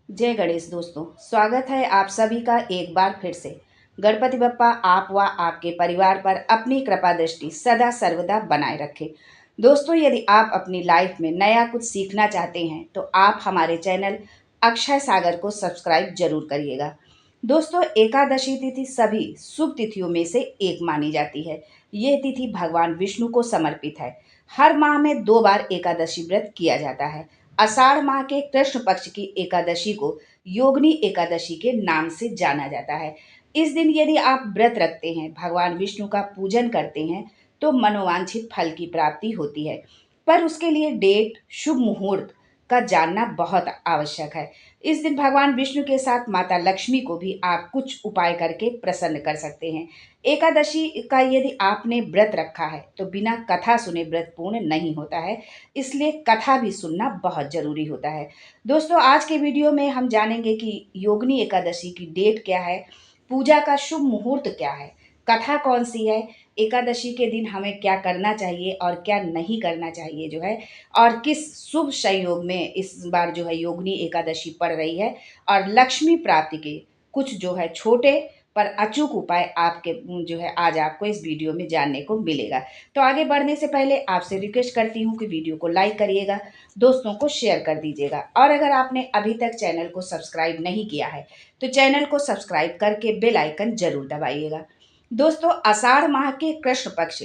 जय गणेश दोस्तों, स्वागत है आप सभी का एक बार फिर से। गणपति बप्पा आप व आपके परिवार पर अपनी कृपा दृष्टि सदा सर्वदा बनाए रखे। दोस्तों, यदि आप अपनी लाइफ में नया कुछ सीखना चाहते हैं तो आप हमारे चैनल अक्षय सागर को सब्सक्राइब जरूर करिएगा। दोस्तों, एकादशी तिथि सभी शुभ तिथियों में से एक मानी जाती है। ये तिथि भगवान विष्णु को समर्पित है। हर माह में 2 बार एकादशी व्रत किया जाता है। आषाढ़ माह के कृष्ण पक्ष की एकादशी को योगिनी एकादशी के नाम से जाना जाता है। इस दिन यदि आप व्रत रखते हैं, भगवान विष्णु का पूजन करते हैं, तो मनोवांछित फल की प्राप्ति होती है। पर उसके लिए डेट, शुभ मुहूर्त का जानना बहुत आवश्यक है। इस दिन भगवान विष्णु के साथ माता लक्ष्मी को भी आप कुछ उपाय करके प्रसन्न कर सकते हैं। एकादशी का यदि आपने व्रत रखा है तो बिना कथा सुने व्रत पूर्ण नहीं होता है, इसलिए कथा भी सुनना बहुत ज़रूरी होता है। दोस्तों, आज के वीडियो में हम जानेंगे कि योगिनी एकादशी की डेट क्या है, पूजा का शुभ मुहूर्त क्या है, कथा कौन सी है, एकादशी के दिन हमें क्या करना चाहिए और क्या नहीं करना चाहिए जो है, और किस शुभ संयोग में इस बार जो है योगिनी एकादशी पड़ रही है, और लक्ष्मी प्राप्ति के कुछ जो है छोटे पर अचूक उपाय आपके जो है आज आपको इस वीडियो में जानने को मिलेगा। तो आगे बढ़ने से पहले आपसे रिक्वेस्ट करती हूँ कि वीडियो को लाइक करिएगा, दोस्तों को शेयर कर दीजिएगा, और अगर आपने अभी तक चैनल को सब्सक्राइब नहीं किया है तो चैनल को सब्सक्राइब करके बेल आइकन जरूर दबाइएगा। दोस्तों, आषाढ़ माह के कृष्ण पक्ष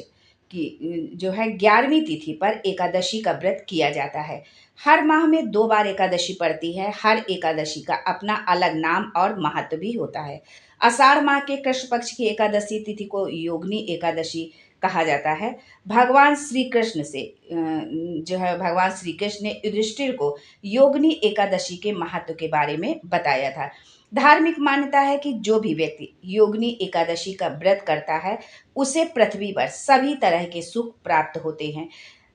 की जो है 11वीं तिथि पर एकादशी का व्रत किया जाता है। हर माह में 2 बार एकादशी पड़ती है। हर एकादशी का अपना अलग नाम और महत्व भी होता है। आषाढ़ माह के कृष्ण पक्ष की एकादशी तिथि को योगिनी एकादशी कहा जाता है। भगवान श्री कृष्ण से जो है भगवान श्री कृष्ण ने युधिष्ठिर को योगिनी एकादशी के महत्व के बारे में बताया था। धार्मिक मान्यता है कि जो भी व्यक्ति योगिनी एकादशी का व्रत करता है उसे पृथ्वी पर सभी तरह के सुख प्राप्त होते हैं।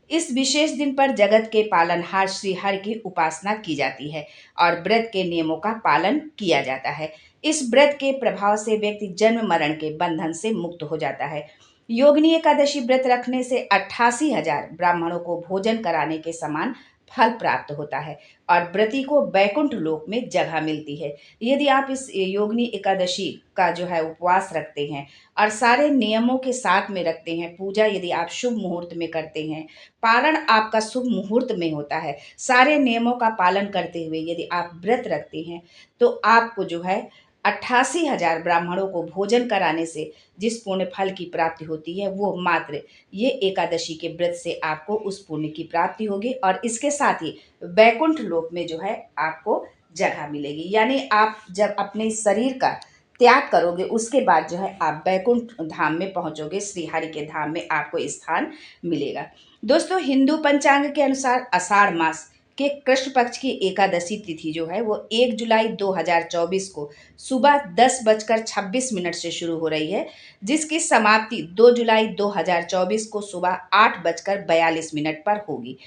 इस विशेष दिन पर जगत के पालनहार श्री हरि की उपासना की जाती है और व्रत के नियमों का पालन किया जाता है। इस व्रत के प्रभाव से व्यक्ति जन्म मरण के बंधन से मुक्त हो जाता है। योगिनी एकादशी व्रत रखने से 88,000 ब्राह्मणों को भोजन कराने के समान फल प्राप्त होता है और व्रती को वैकुंठ लोक में जगह मिलती है। यदि आप इस योगिनी एकादशी का जो है उपवास रखते हैं और सारे नियमों के साथ में रखते हैं, पूजा यदि आप शुभ मुहूर्त में करते हैं, पारण आपका शुभ मुहूर्त में होता है, सारे नियमों का पालन करते हुए यदि आप व्रत रखते हैं, तो आपको जो है 88,000 ब्राह्मणों को भोजन कराने से जिस पुण्य फल की प्राप्ति होती है, वो मात्र ये एकादशी के व्रत से आपको उस पुण्य की प्राप्ति होगी और इसके साथ ही वैकुंठ लोक में जो है आपको जगह मिलेगी। यानी आप जब अपने शरीर का त्याग करोगे उसके बाद जो है आप वैकुंठ धाम में पहुंचोगे, श्री हरि के धाम में आपको स्थान मिलेगा। दोस्तों, हिंदू पंचांग के अनुसार आषाढ़ मास के कृष्ण पक्ष की एकादशी तिथि जो है वो 1 जुलाई 2024 को सुबह 10:26 से शुरू हो रही है, जिसकी समाप्ति 2 जुलाई 2024 को सुबह 8:42 पर होगी।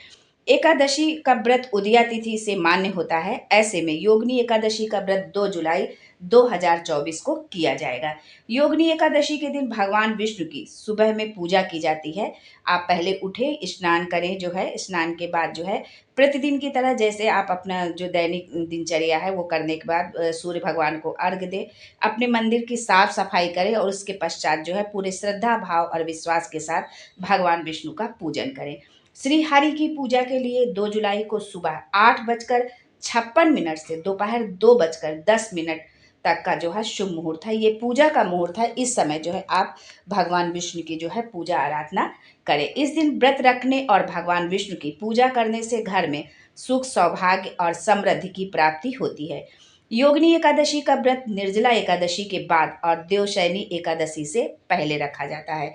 एकादशी का व्रत उदया तिथि से मान्य होता है। ऐसे में योगिनी एकादशी का व्रत 2 जुलाई 2024 को किया जाएगा। योगिनी एकादशी के दिन भगवान विष्णु की सुबह में पूजा की जाती है। आप पहले उठे, स्नान करें, जो है स्नान के बाद जो है प्रतिदिन की तरह जैसे आप अपना जो दैनिक दिनचर्या है वो करने के बाद सूर्य भगवान को अर्घ्य दें, अपने मंदिर की साफ सफाई करें और उसके पश्चात जो है पूरे श्रद्धा भाव और विश्वास के साथ भगवान विष्णु का पूजन करें। श्री हरि की पूजा के लिए 2 जुलाई को सुबह 8:56 से दोपहर 2:10 तक का जो है शुभ मुहूर्त है। ये पूजा का मुहूर्त है। इस समय जो है आप भगवान विष्णु की जो है पूजा आराधना करें। इस दिन व्रत रखने और भगवान विष्णु की पूजा करने से घर में सुख, सौभाग्य और समृद्धि की प्राप्ति होती है। योगिनी एकादशी का व्रत निर्जला एकादशी के बाद और देवशयनी एकादशी से पहले रखा जाता है।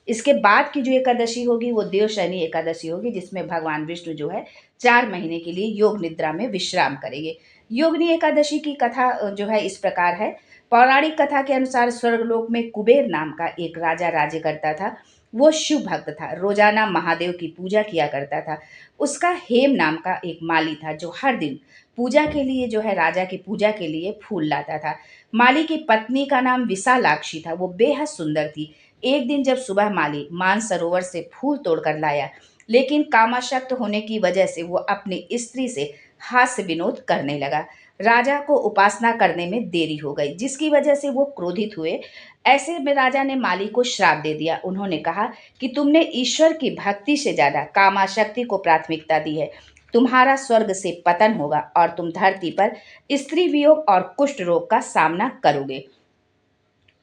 इसके बाद की जो एकादशी होगी वो देवशयनी एकादशी होगी, जिसमें भगवान विष्णु जो है 4 महीने के लिए योग निद्रा में विश्राम करेंगे। योगिनी एकादशी की कथा जो है इस प्रकार है। पौराणिक कथा के अनुसार स्वर्गलोक में कुबेर नाम का एक राजा राज्य करता था। वो शिव भक्त था, रोजाना महादेव की पूजा किया करता था। उसका हेम नाम का एक माली था जो हर दिन पूजा के लिए जो है राजा की पूजा के लिए फूल लाता था। माली की पत्नी का नाम विशालाक्षी था, वो बेहद सुंदर थी। एक दिन जब सुबह माली मानसरोवर से फूल तोड़कर लाया, लेकिन कामाशक्त होने की वजह से वो अपनी स्त्री से हास्य विनोद करने लगा। राजा को उपासना करने में देरी हो गई, जिसकी वजह से वो क्रोधित हुए। ऐसे में राजा ने माली को श्राप दे दिया। उन्होंने कहा कि तुमने ईश्वर की भक्ति से ज्यादा कामाशक्ति को प्राथमिकता दी है। तुम्हारा स्वर्ग से पतन होगा और तुम धरती पर स्त्री वियोग और कुष्ठ रोग का सामना करोगे।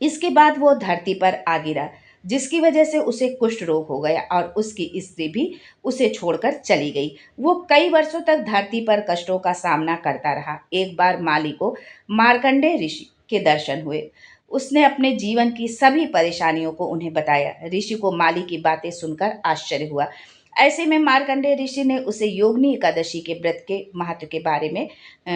इसके बाद वो धरती पर आ गिरा, जिसकी वजह से उसे कुष्ठ रोग हो गया और उसकी स्त्री भी उसे छोड़कर चली गई। वो कई वर्षों तक धरती पर कष्टों का सामना करता रहा। एक बार माली को मार्कंडेय ऋषि के दर्शन हुए। उसने अपने जीवन की सभी परेशानियों को उन्हें बताया। ऋषि को माली की बातें सुनकर आश्चर्य हुआ। ऐसे में मार्कंडेय ऋषि ने उसे योगिनी एकादशी के व्रत के महत्व के बारे में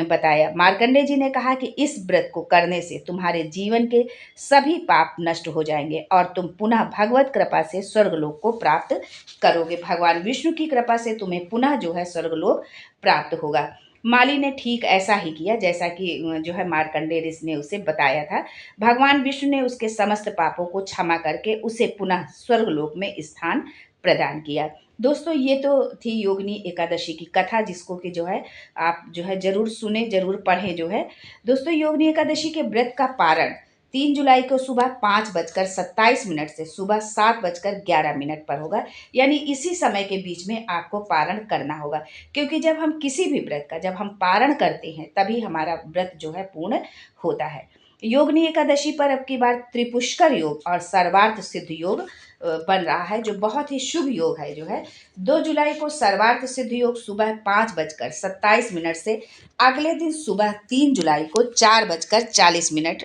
बताया। मार्कंडेय जी ने कहा कि इस व्रत को करने से तुम्हारे जीवन के सभी पाप नष्ट हो जाएंगे और तुम पुनः भगवत कृपा से स्वर्गलोक को प्राप्त करोगे। भगवान विष्णु की कृपा से तुम्हें पुनः जो है स्वर्गलोक प्राप्त होगा। माली ने ठीक ऐसा ही किया जैसा कि जो है मार्कंडेय ऋषि ने उसे बताया था। भगवान विष्णु ने उसके समस्त पापों को क्षमा करके उसे पुनः स्वर्गलोक में स्थान प्रदान किया। दोस्तों, ये तो थी योगिनी एकादशी की कथा, जिसको कि जो है आप जो है जरूर सुने, जरूर पढ़ें जो है। दोस्तों, योगिनी एकादशी के व्रत का पारण 3 जुलाई को सुबह 5:27 से सुबह 7:11 पर होगा। यानी इसी समय के बीच में आपको पारण करना होगा, क्योंकि जब हम किसी भी व्रत का जब हम पारण करते हैं तभी हमारा व्रत जो है पूर्ण होता है। योगिनी एकादशी पर अब की बार त्रिपुष्कर योग और सर्वार्थ सिद्ध योग बन रहा है, जो बहुत ही शुभ योग है। जो है 2 जुलाई को सर्वार्थ सिद्ध योग सुबह 5:27 से अगले दिन सुबह 3 जुलाई को 4:40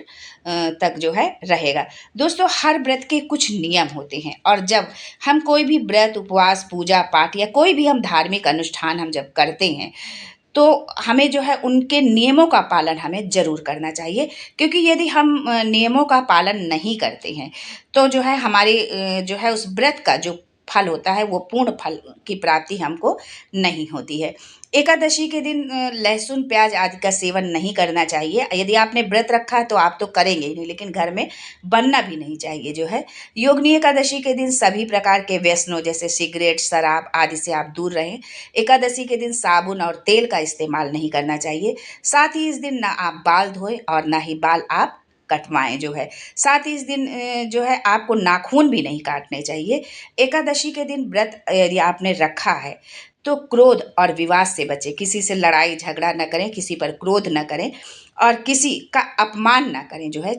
तक जो है रहेगा। दोस्तों, हर व्रत के कुछ नियम होते हैं और जब हम कोई भी व्रत, उपवास, पूजा पाठ या कोई भी हम धार्मिक अनुष्ठान हम जब करते हैं तो हमें जो है उनके नियमों का पालन हमें ज़रूर करना चाहिए, क्योंकि यदि हम नियमों का पालन नहीं करते हैं तो जो है हमारे जो है उस व्रत का जो फल होता है वो पूर्ण फल की प्राप्ति हमको नहीं होती है। एकादशी के दिन लहसुन प्याज आदि का सेवन नहीं करना चाहिए। यदि आपने व्रत रखा है तो आप तो करेंगे ही नहीं, लेकिन घर में बनना भी नहीं चाहिए। जो है योगिनी एकादशी के दिन सभी प्रकार के व्यसनों जैसे सिगरेट, शराब आदि से आप दूर रहें। एकादशी के दिन साबुन और तेल का इस्तेमाल नहीं करना चाहिए। साथ ही इस दिन ना आप बाल धोएं और ना ही बाल आप कटवाएं। जो है साथ ही इस दिन जो है आपको नाखून भी नहीं काटने चाहिए। एकादशी के दिन व्रत यदि आपने रखा है तो क्रोध और विवाद से बचें। किसी से लड़ाई झगड़ा न करें, किसी पर क्रोध न करें और किसी का अपमान ना करें। जो है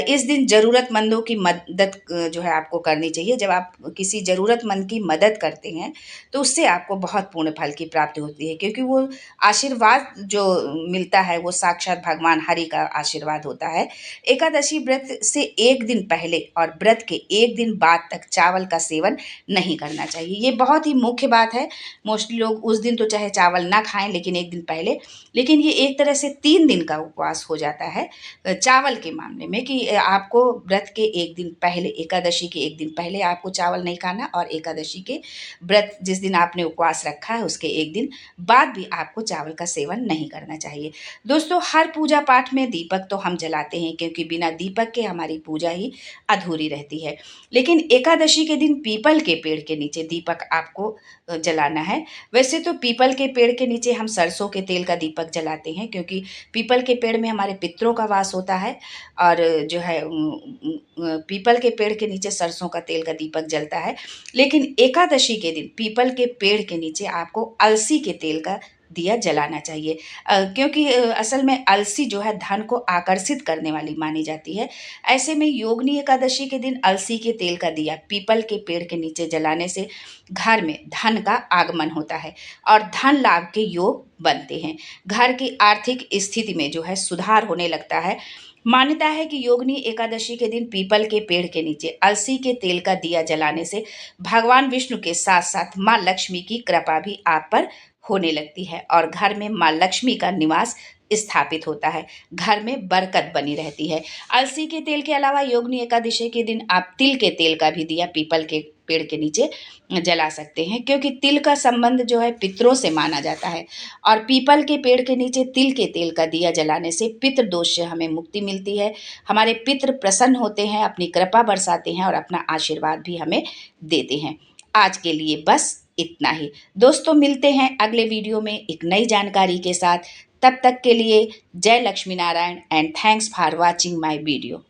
इस दिन ज़रूरतमंदों की मदद जो है आपको करनी चाहिए। जब आप किसी ज़रूरतमंद की मदद करते हैं तो उससे आपको बहुत पूर्ण फल की प्राप्ति होती है, क्योंकि वो आशीर्वाद जो मिलता है वो साक्षात भगवान हरि का आशीर्वाद होता है। एकादशी व्रत से एक दिन पहले और व्रत के एक दिन बाद तक चावल का सेवन नहीं करना चाहिए। ये बहुत ही मुख्य बात है। मोस्टली लोग उस दिन तो चाहे चावल ना खाएं, लेकिन एक दिन पहले, लेकिन ये एक तरह से 3 दिन का उपवास हो जाता है चावल के मामले में, कि आपको व्रत के एक दिन पहले, एकादशी के एक दिन पहले आपको चावल नहीं खाना और एकादशी के व्रत जिस दिन आपने उपवास रखा है उसके एक दिन बाद भी आपको चावल का सेवन नहीं करना चाहिए। दोस्तों, हर पूजा पाठ में दीपक तो हम जलाते हैं, क्योंकि बिना दीपक के हमारी पूजा ही अधूरी रहती है। लेकिन एकादशी के दिन पीपल के पेड़ के नीचे दीपक आपको जलाना है। वैसे तो पीपल के पेड़ के नीचे हम सरसों के तेल का दीपक जलाते हैं, क्योंकि पीपल के पेड़ में हमारे पितरों का वास होता है और जो है पीपल के पेड़ के नीचे सरसों का तेल का दीपक जलता है। लेकिन एकादशी के दिन पीपल के पेड़ के नीचे आपको अलसी के तेल का दिया जलाना चाहिए, क्योंकि असल में अलसी जो है धन को आकर्षित करने वाली मानी जाती है। ऐसे में योगिनी एकादशी के दिन अलसी के तेल का दिया पीपल के पेड़ के नीचे जलाने से घर में धन का आगमन होता है और धन लाभ के योग बनते हैं। घर की आर्थिक स्थिति में जो है सुधार होने लगता है। मान्यता है कि योगिनी एकादशी के दिन पीपल के पेड़ के नीचे अलसी के तेल का दिया जलाने से भगवान विष्णु के साथ साथ माँ लक्ष्मी की कृपा भी आप पर होने लगती है और घर में माँ लक्ष्मी का निवास स्थापित होता है। घर में बरकत बनी रहती है। अलसी के तेल के अलावा योगिनी एकादशी के दिन आप तिल के तेल का भी दिया पीपल के पेड़ के नीचे जला सकते हैं, क्योंकि तिल का संबंध जो है पितरों से माना जाता है और पीपल के पेड़ के नीचे तिल के तेल का दिया जलाने से पितृ दोष से हमें मुक्ति मिलती है। हमारे पितृ प्रसन्न होते हैं, अपनी कृपा बरसाते हैं और अपना आशीर्वाद भी हमें देते हैं। आज के लिए बस इतना ही। दोस्तों मिलते हैं अगले वीडियो में एक नई जानकारी के साथ। तब तक के लिए जय Lakshmi Narayan and thanks for watching my video.